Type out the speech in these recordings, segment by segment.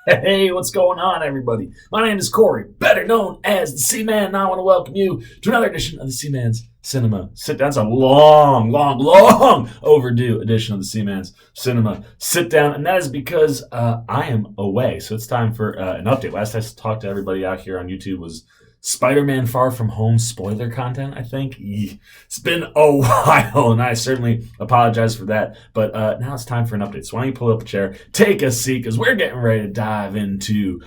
Hey, what's going on, everybody? My name is Corey, better known as the Seaman, and I want to welcome you to another edition of the Seaman's Cinema Sit Down. It's a long overdue edition of the Seaman's Cinema Sit Down, and that is because I am away. So it's time for an update. Last I talked to everybody out here on YouTube was Spider-Man Far From Home spoiler content, I think. It's been a while, and I certainly apologize for that. But now it's time for an update. So why don't you pull up a chair, take a seat, because we're getting ready to dive into,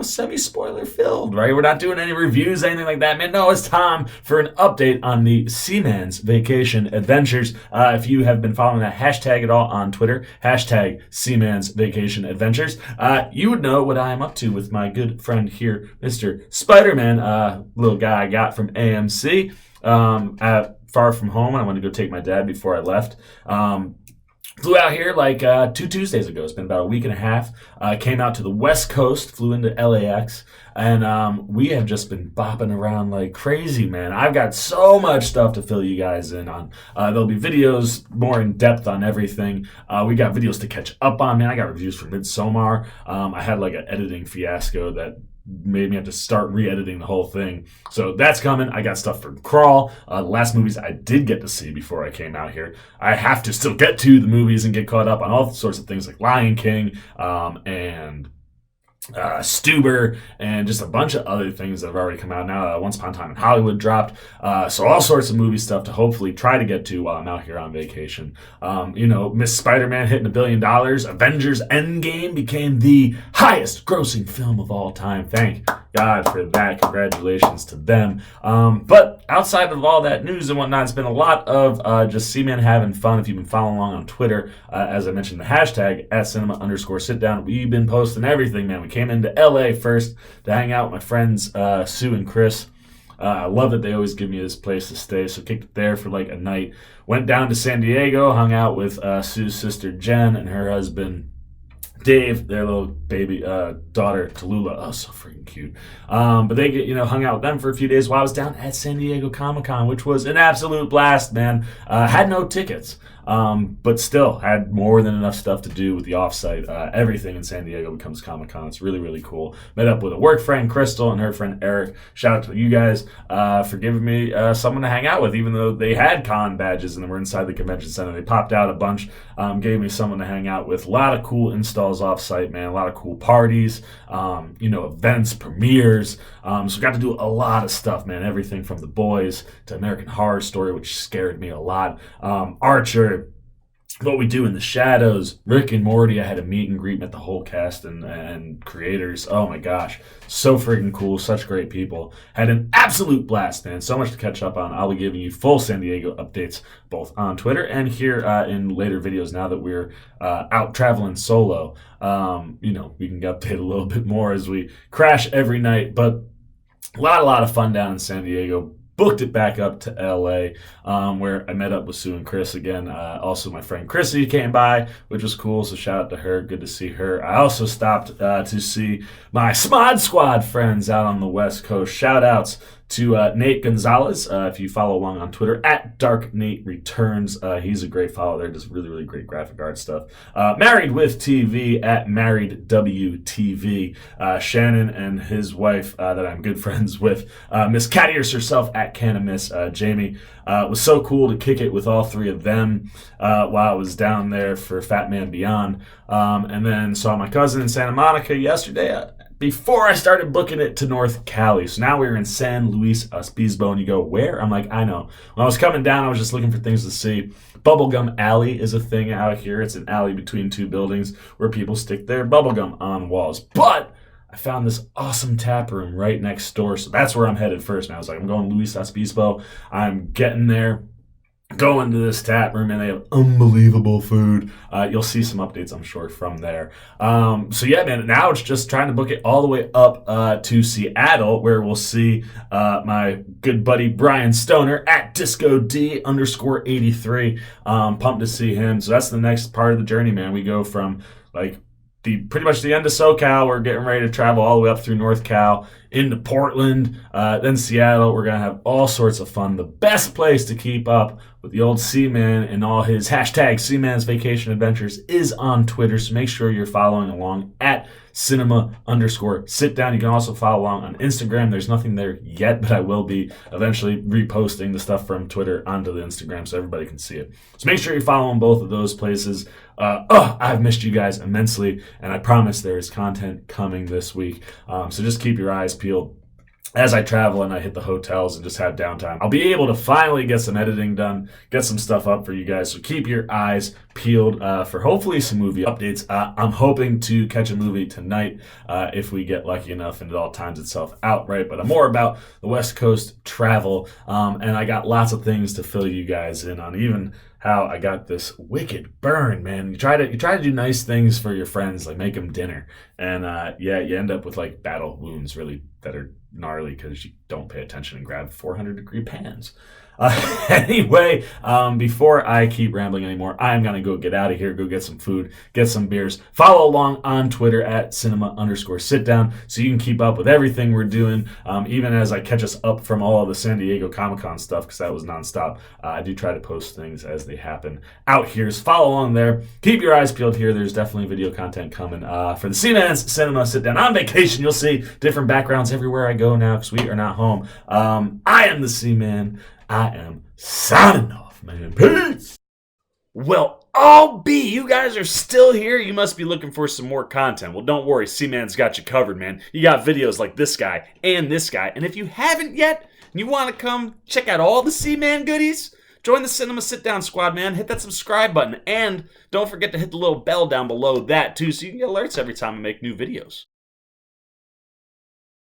semi-spoiler filled, right? We're not doing any reviews, anything like that, man. No, it's time for an update on the Seaman's Vacation Adventures. If you have been following that hashtag at all on Twitter, hashtag Seaman's Vacation Adventures, you would know what I am up to with my good friend here, Mr. Spider-Man, little guy I got from AMC, at Far From Home. I wanted to go take my dad before I left. Flew out here like 2 Tuesdays ago. It's been about a week and a half. Came out to the West Coast, flew into LAX, and we have just been bopping around like crazy, man. I've got so much stuff to fill you guys in on. There'll be videos more in depth on everything. We got videos to catch up on, man. I got reviews for Midsommar. I had like an editing fiasco that made me have to start re-editing the whole thing. So that's coming. I got stuff for Crawl. The last movies I did get to see before I came out here. I have to still get to the movies and get caught up on all sorts of things like Lion King and Stuber, and just a bunch of other things that have already come out now. Once Upon a Time in Hollywood dropped. So all sorts of movie stuff to hopefully try to get to while I'm out here on vacation. Miss Spider-Man hitting $1 billion. Avengers Endgame became the highest grossing film of all time. Thank God for that. Congratulations to them. But outside of all that news and whatnot, it's been a lot of just Seaman having fun. If you've been following along on Twitter, as I mentioned, the hashtag @cinema_sitdown, we've been posting everything, man. We came into LA first to hang out with my friends Sue and Chris. I love that they always give me this place to stay, so kicked it there for like a night. Went down to San Diego, hung out with Sue's sister Jen and her husband Dave, their little baby daughter Tallulah. Oh, so freaking cute. But they hung out with them for a few days while I was down at San Diego ComicCon, which was an absolute blast, man. Had no tickets, but still had more than enough stuff to do with the offsite. Everything in San Diego becomes Comic-Con. It's really, really cool. Met up with a work friend, Crystal, and her friend Eric. Shout out to you guys for giving me someone to hang out with, even though they had con badges and they were inside the convention center. They popped out a bunch, gave me someone to hang out with. A lot of cool installs off-site, man. A lot of cool parties, events, premieres. So got to do a lot of stuff, man. Everything from The Boys to American Horror Story, which scared me a lot. Archer, What We Do in the Shadows, Rick and Morty. I had a meet and greet, met the whole cast and creators. Oh my gosh, so freaking cool. Such great people. Had an absolute blast, man. So much to catch up on. I'll be giving you full San Diego updates both on Twitter and here in later videos now that we're out traveling solo. We can update a little bit more as we crash every night, but a lot of fun down in San Diego. Booked it back up to LA, where I met up with Sue and Chris again. Also, my friend Chrissy came by, which was cool, so shout out to her. Good to see her. I also stopped to see my Smod Squad friends out on the West Coast. Shout outs to Nate Gonzalez. If you follow along on Twitter, @DarkNateReturns. He's a great follow there. Does really, really great graphic art stuff. Married with TV @MarriedWTV. Shannon and his wife that I'm good friends with. Miss Cattiers herself @Cannamiss. Jamie. Was so cool to kick it with all three of them while I was down there for Fat Man Beyond. And then saw my cousin in Santa Monica yesterday. Before I started booking it to North Cali. So now we're in San Luis Obispo, and you go, where? I'm like, I know. When I was coming down, I was just looking for things to see. Bubblegum Alley is a thing out here. It's an alley between two buildings where people stick their bubblegum on walls. But I found this awesome tap room right next door, so that's where I'm headed first. And I was like, I'm going to Luis Obispo. I'm getting there. Go into this tap room, and they have unbelievable food. You'll see some updates, I'm sure, from there. So yeah, man, now it's just trying to book it all the way up to Seattle, where we'll see my good buddy Brian Stoner @DiscoD_83. Pumped to see him. So that's the next part of the journey, man. We go from like pretty much the end of SoCal. We're getting ready to travel all the way up through North Cal into Portland, then Seattle. We're going to have all sorts of fun. The best place to keep up with the old Seaman and all his hashtag Seaman's Vacation Adventures is on Twitter. So make sure you're following along at cinema_sitdown. You can also follow along on Instagram. There's nothing there yet, but I will be eventually reposting the stuff from Twitter onto the Instagram so everybody can see it. So make sure you're following both of those places. I've missed you guys immensely, and I promise there is content coming this week. So just keep your eyes peeled as I travel and I hit the hotels and just have downtime. I'll be able to finally get some editing done, get some stuff up for you guys. So keep your eyes peeled for hopefully some movie updates. I'm hoping to catch a movie tonight if we get lucky enough and it all times itself out right. But I'm more about the West Coast travel, and I got lots of things to fill you guys in on, even how I got this wicked burn, man. You try to do nice things for your friends, like make them dinner, and you end up with like battle wounds really that are gnarly because you don't pay attention and grab 400-degree pans. Anyway, before I keep rambling anymore, I'm going to go get out of here, go get some food, get some beers. Follow along on Twitter at cinema_sitdown so you can keep up with everything we're doing, even as I catch us up from all of the San Diego ComicCon stuff, because that was nonstop. I do try to post things as they happen out here, so follow along there. Keep your eyes peeled here. There's definitely video content coming for the Seaman's Cinema Sit Down. On vacation, you'll see different backgrounds everywhere I go now because we are not home. I am the Seaman. I am signing off, man. Peace. Well, you guys are still here. You must be looking for some more content. Well, don't worry. Seaman's got you covered, man. You got videos like this guy and this guy. And if you haven't yet, and you want to come check out all the Seaman goodies, join the Cinema Sit Down squad, man. Hit that subscribe button. And don't forget to hit the little bell down below that, too, so you can get alerts every time I make new videos.